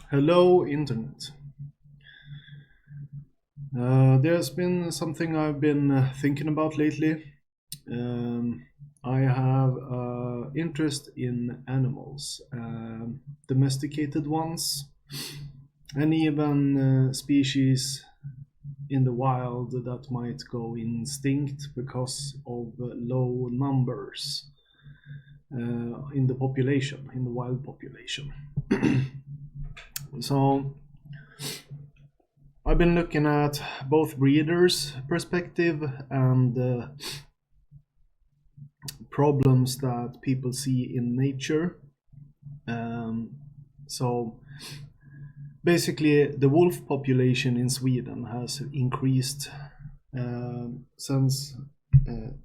Hello, Internet. There's been something I've been thinking about lately. Um, I have interest in animals, domesticated ones, and even species in the wild that might go extinct because of low numbers in the population, in the wild population. So I've been looking at both breeders' perspective and problems that people see in nature. So basically, the wolf population in Sweden has increased since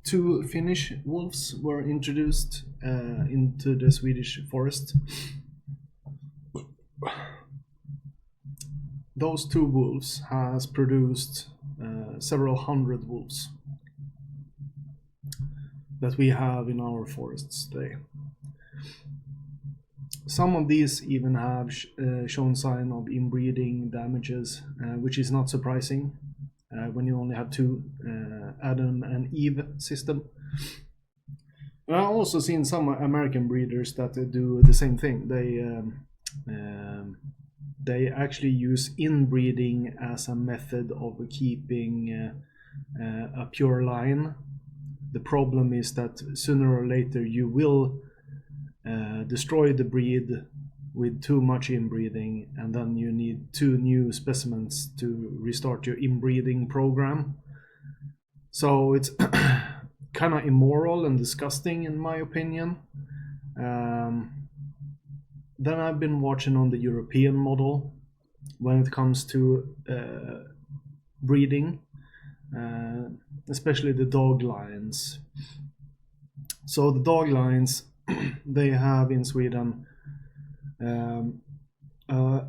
two Finnish wolves were introduced into the Swedish forest. Those two wolves has produced several hundred wolves that we have in our forests today. Some of these even have shown sign of inbreeding damages, which is not surprising when you only have two Adam and Eve system. I've also seen some American breeders that do the same thing. They actually use inbreeding as a method of keeping a pure line. The problem is that sooner or later you will destroy the breed with too much inbreeding, and then you need two new specimens to restart your inbreeding program. So it's kind of immoral and disgusting, in my opinion. Then I've been watching on the European model when it comes to breeding, especially the dog lines. So the dog lines, they have in Sweden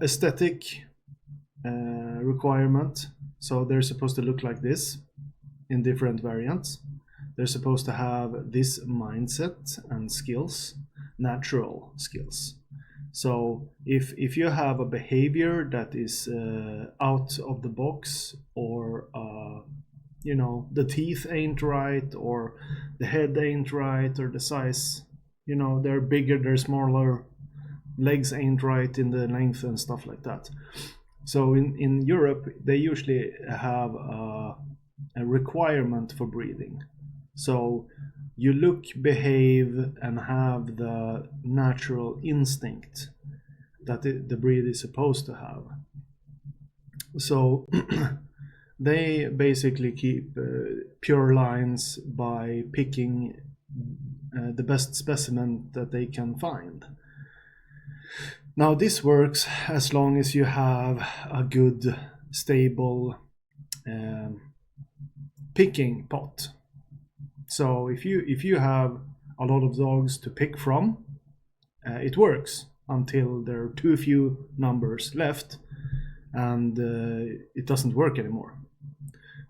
aesthetic requirement. So they're supposed to look like this in different variants. They're supposed to have this mindset and skills, natural skills. So if you have a behavior that is out of the box, or the teeth ain't right, or the head ain't right, or the size, they're bigger, they're smaller, legs ain't right in the length and stuff like that. So in Europe, they usually have a requirement for breeding. So you look, behave, and have the natural instinct that the breed is supposed to have. So they basically keep pure lines by picking the best specimen that they can find. Now this works as long as you have a good, stable picking pot. So if you have a lot of dogs to pick from, it works until there are too few numbers left, and it doesn't work anymore.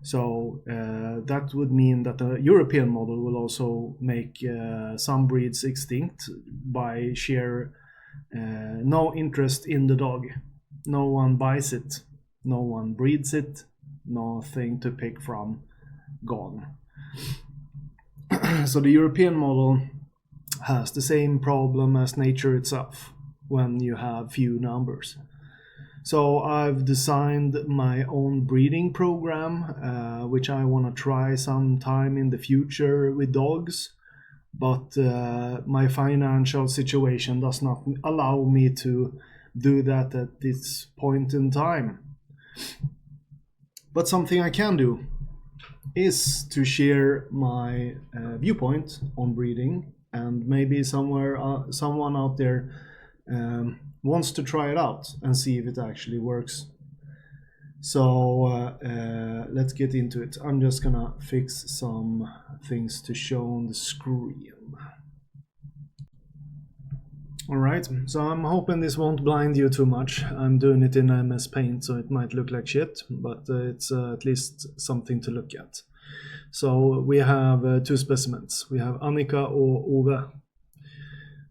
So that would mean that the European model will also make some breeds extinct by sheer no interest in the dog. No one buys it, no one breeds it, nothing to pick from, gone. So the European model has the same problem as nature itself when you have few numbers. So I've designed my own breeding program, which I want to try sometime in the future with dogs. But my financial situation does not allow me to do that at this point in time. But something I can do is to share my viewpoint on breeding, and maybe someone out there wants to try it out and see if it actually works. So let's get into it. I'm just gonna fix some things to show on the screen. Alright, so I'm hoping this won't blind you too much. I'm doing it in MS Paint, so it might look like shit, but it's at least something to look at. So we have two specimens. We have Annika or Ove.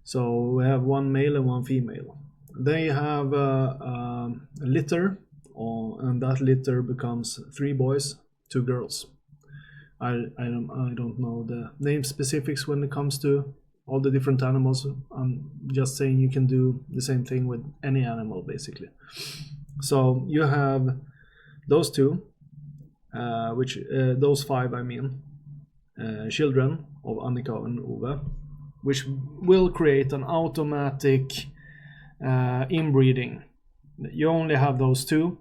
So we have one male and one female. they have a litter, and that litter becomes 3 boys, 2 girls. I don't know the name specifics when it comes to all the different animals. I'm just saying you can do the same thing with any animal basically. So you have those 2, which those 5 I mean, children of Annika and Ove, which will create an automatic inbreeding. You only have those 2,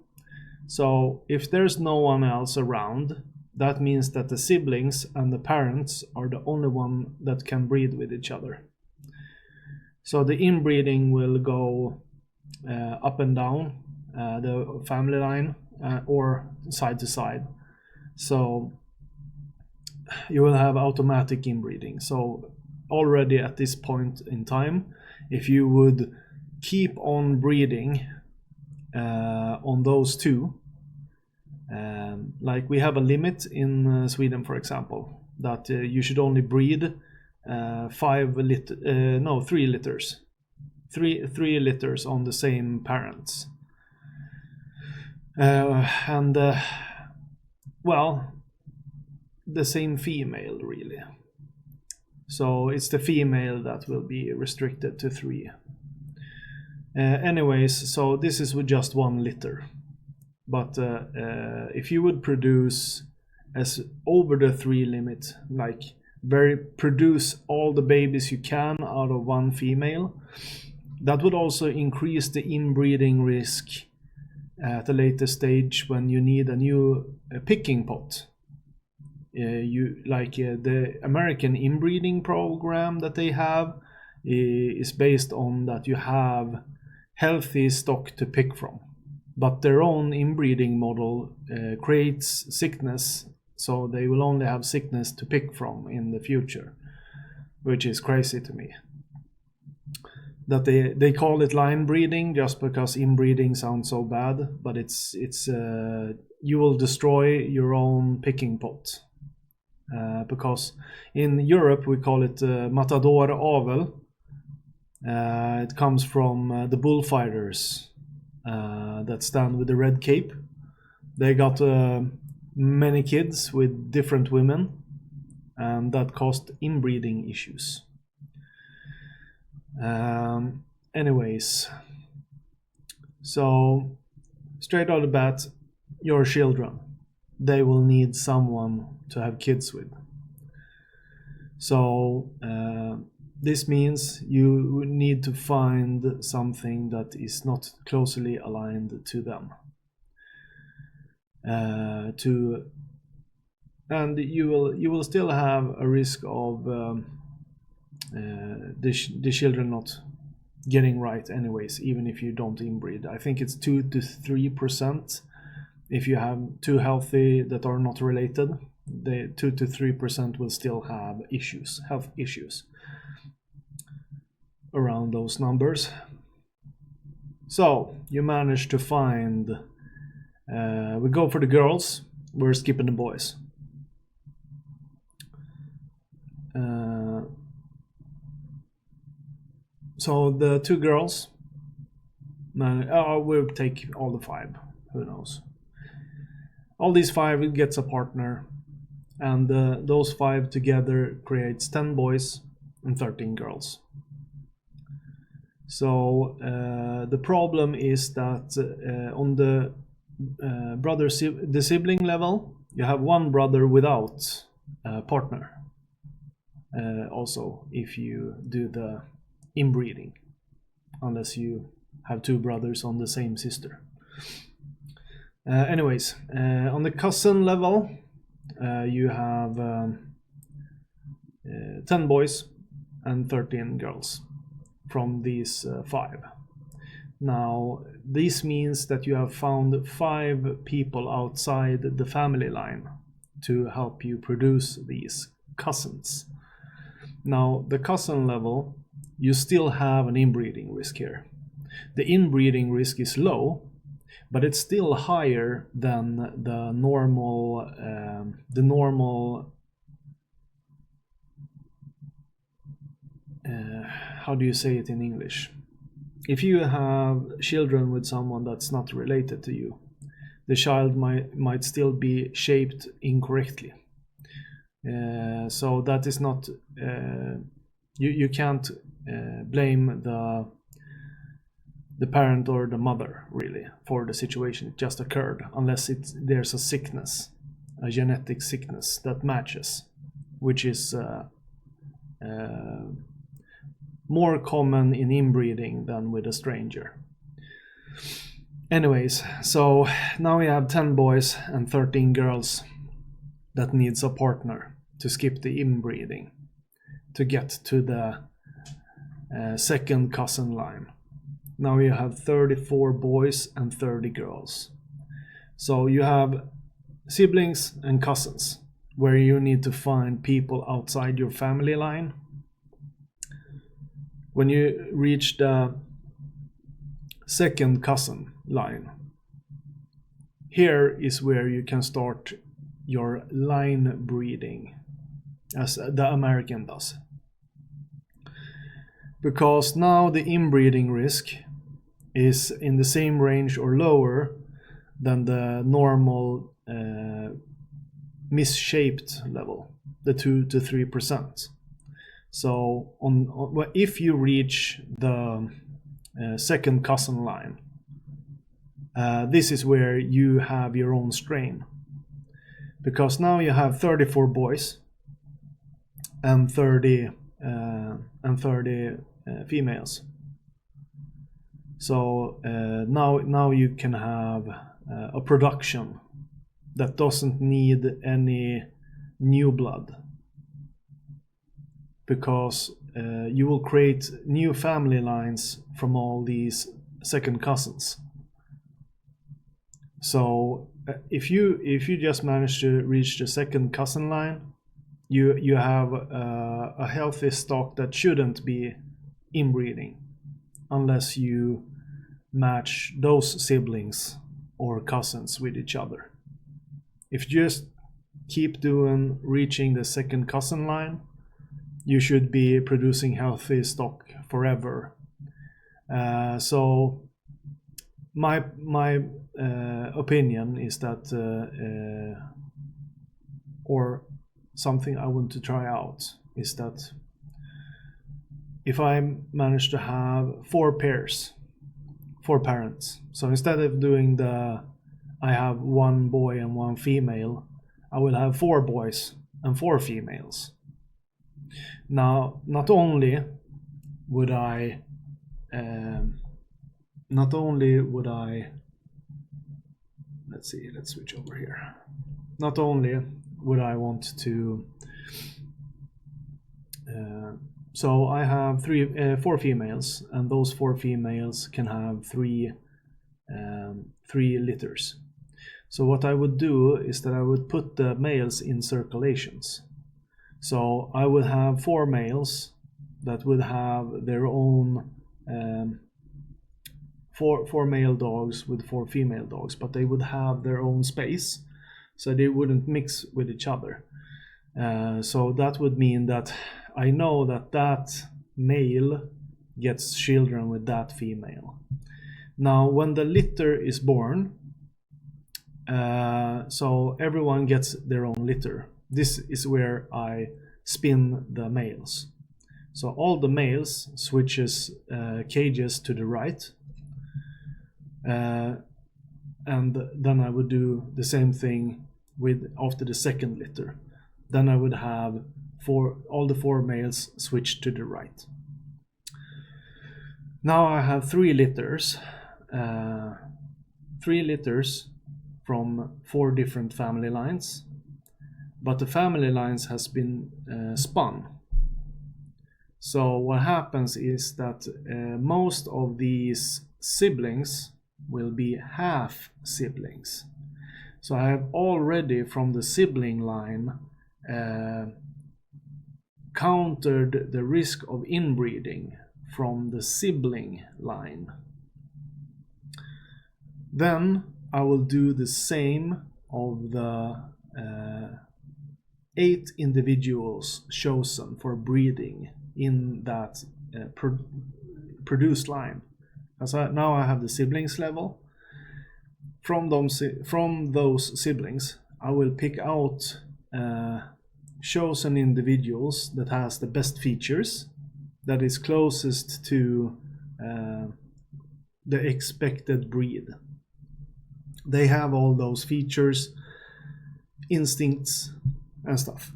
so if there's no one else around, that means that the siblings and the parents are the only one that can breed with each other. So the inbreeding will go up and down the family line or side to side. So you will have automatic inbreeding. So already at this point in time, if you would keep on breeding on those 2, like we have a limit in Sweden, for example, that you should only breed 3 litters, three litters on the same parents, and well, the same female really. So it's the female that will be restricted to 3. Anyways, so this is with just 1 litter. But if you would produce as over the 3 limit, like produce all the babies you can out of 1 female, that would also increase the inbreeding risk at a later stage when you need a new picking pot. The American inbreeding program that they have is based on that you have healthy stock to pick from. But their own inbreeding model creates sickness, so they will only have sickness to pick from in the future, which is crazy to me. That they call it line breeding just because inbreeding sounds so bad, but it's you will destroy your own picking pot. Because in Europe we call it matador avel. It comes from the bullfighters that stand with the red cape. They got many kids with different women, and that caused inbreeding issues. Anyways, so straight out of the bat, your children, they will need someone to have kids with. So this means you need to find something that is not closely aligned to them. And you will still have a risk of the children not getting right anyways, even if you don't inbreed. I think it's 2 to 3%. If you have 2 healthy that are not related, the 2 to 3% will still have health issues around those numbers. So you manage to find, we go for the girls, we're skipping the boys. So the 2 girls, we'll take all the 5, who knows. All these 5 gets a partner, and those 5 together creates 10 boys and 13 girls. So the problem is that on the the sibling level, you have 1 brother without a partner. Also, if you do the inbreeding, unless you have 2 brothers on the same sister. Anyways, on the cousin level, you have 10 boys and 13 girls from these 5. Now, this means that you have found 5 people outside the family line to help you produce these cousins. Now, the cousin level, you still have an inbreeding risk here. The inbreeding risk is low, but it's still higher than the normal how do you say it in English? if you have children with someone that's not related to you, the child might still be shaped incorrectly. So that is not, you can't blame the parent or the mother really for the situation. It just occurred, unless there's a sickness, a genetic sickness that matches, which is more common in inbreeding than with a stranger. Anyways, so now we have 10 boys and 13 girls that needs a partner to skip the inbreeding to get to the second cousin line. Now you have 34 boys and 30 girls. So you have siblings and cousins, where you need to find people outside your family line. When you reach the second cousin line, here is where you can start your line breeding, as the American does. Because now the inbreeding risk is in the same range or lower than the normal misshaped level, the 2 to 3%. So if you reach the second cousin line, this is where you have your own strain, because now you have 34 boys and 30 females. So now you can have a production that doesn't need any new blood, because you will create new family lines from all these second cousins. So if you just manage to reach the second cousin line, you have a healthy stock that shouldn't be inbreeding, unless you match those siblings or cousins with each other. If you just keep reaching the second cousin line, you should be producing healthy stock forever. So my opinion is that, or something I want to try out, is that if I manage to have 4 parents, so instead of doing I have 1 boy and 1 female, I will have 4 boys and 4 females. Now, not only would I let's switch over here. Not only would I want to, so I have 4 females, and those 4 females can have 3 litters. So what I would do is that I would put the males in circulations. So I would have 4 males that would have their own 4 male dogs with 4 female dogs, but they would have their own space, so they wouldn't mix with each other. So that would mean that I know that male gets children with that female. Now, when the litter is born, so everyone gets their own litter. This is where I spin the males. So all the males switches cages to the right, and then I would do the same thing after the second litter. Then I would have all the 4 males switched to the right. Now I have 3 litters. 3 litters from 4 different family lines, but the family lines has been spun. So what happens is that most of these siblings will be half siblings. So I have already from the sibling line countered the risk of inbreeding from the sibling line. Then I will do the same of the 8 individuals chosen for breeding in that produced line. Now I have the siblings level. From those siblings, I will pick out chosen individuals that has the best features, that is closest to the expected breed. They have all those features, instincts and stuff.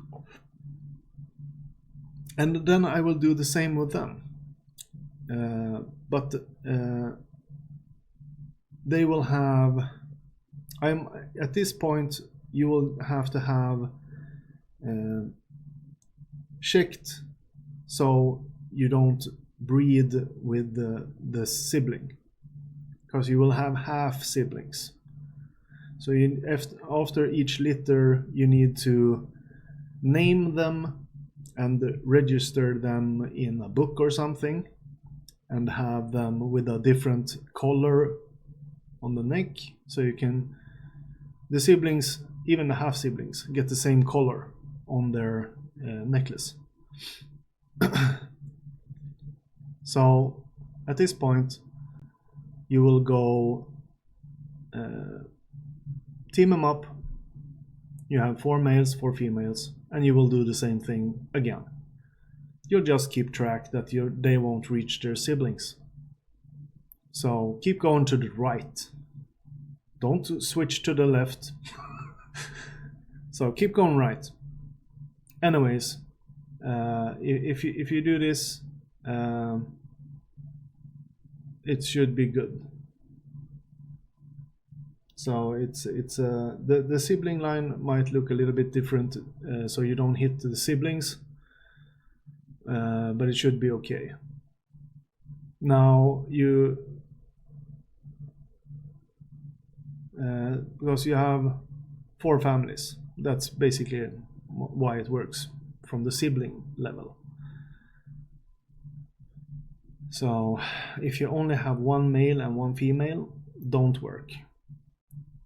And then I will do the same with them. But they will have, at this point you will have to have checked so you don't breed with the sibling, because you will have half siblings. So after each litter you need to name them and register them in a book or something, and have them with a different color on the neck, so the siblings, even the half siblings, get the same color on their necklace. So at this point you will go team them up. You have 4 males, 4 females, and you will do the same thing again. You'll just keep track that they won't reach their siblings. So keep going to the right. Don't switch to the left. So keep going right. Anyways, if you do this, it should be good. So the sibling line might look a little bit different, so you don't hit the siblings, but it should be okay. Now because you have 4 families, that's basically why it works from the sibling level. So if you only have 1 male and 1 female, don't work.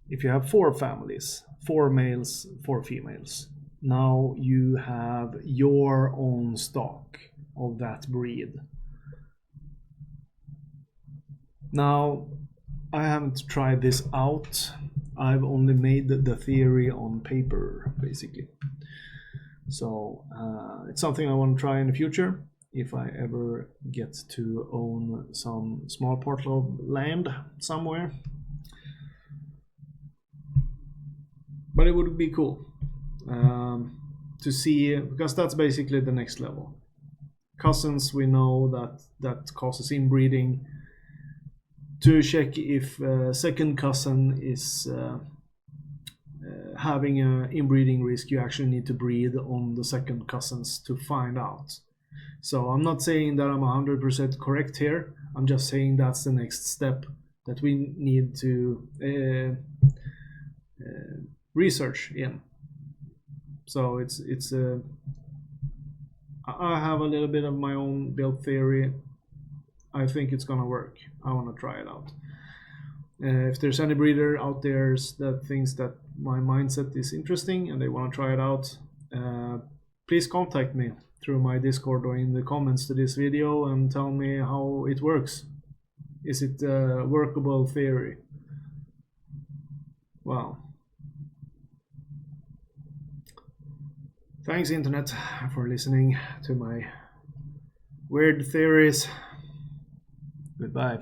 If you have 4 families, 4 males, 4 females, now you have your own stock of that breed. Now, I haven't tried this out. I've only made the theory on paper, basically. So it's something I want to try in the future, if I ever get to own some small part of land somewhere. But it would be cool to see, because that's basically the next level. Cousins, we know that causes inbreeding. To check if second cousin is having an inbreeding risk, you actually need to breed on the second cousins to find out. So I'm not saying that I'm 100% correct here. I'm just saying that's the next step that we need to research in. So I have a little bit of my own build theory. I think it's gonna work. I want to try it out. If there's any breeder out there that thinks that my mindset is interesting and they want to try it out, please contact me through my Discord or in the comments to this video and tell me how it works. Is it a workable theory? Wow. Thanks, Internet, for listening to my weird theories. Goodbye.